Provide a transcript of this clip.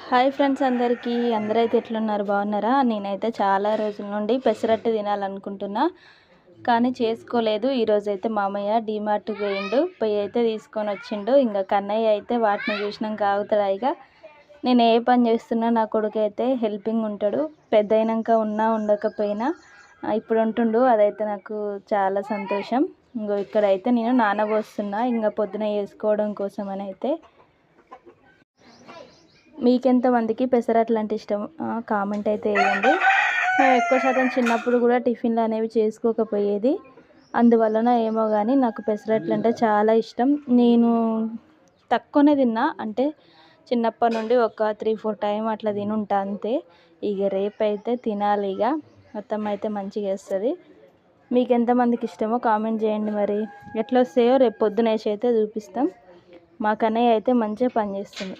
Hi friends, అందరైతే ఎట్లున్నారు? బాగున్నారా? నేనైతే చాలా రోజుల నుండి పెసరట్టు తినాలనుకుంటున్నా, కానీ చేసుకోలేదు. ఈరోజైతే మామయ్య డీమార్ట్కి పోయి అయితే తీసుకొని వచ్చిండు. ఇంకా కన్నయ్య అయితే వాటిని చూసినాక ఆగుతాడు. ఇక నేను ఏ పని చేస్తున్నా నా కొడుకు అయితే హెల్పింగ్ ఉంటాడు. పెద్ద అయినాక ఉన్నా ఉండకపోయినా ఇప్పుడు ఉంటుండు. అదైతే నాకు చాలా సంతోషం. ఇంకో ఇక్కడైతే నేను నానబోస్తున్నా ఇంకా పొద్దున వేసుకోవడం కోసం అని అయితే. మీకెంతమందికి పెసరట్లు అంటే ఇష్టం? కామెంట్ అయితే వేయండి. మేము ఎక్కువ శాతం చిన్నప్పుడు కూడా టిఫిన్లు అనేవి చేసుకోకపోయేది, అందువలన ఏమో కానీ నాకు పెసరట్లు అంటే చాలా ఇష్టం. నేను తక్కువనే తిన్నా, అంటే చిన్నప్పటి నుండి ఒక 3-4 టైం అట్లా తినుంటా అంతే. ఇక రేపైతే తినాలి. ఇక మొత్తం అయితే మంచిగా వేస్తుంది. మీకు ఎంతమందికి ఇష్టమో కామెంట్ చేయండి. మరి ఎట్లా వస్తాయో రేపు పొద్దున వేసి అయితే చూపిస్తాం. మా కన్నయ్య అయితే మంచిగా పనిచేస్తుంది.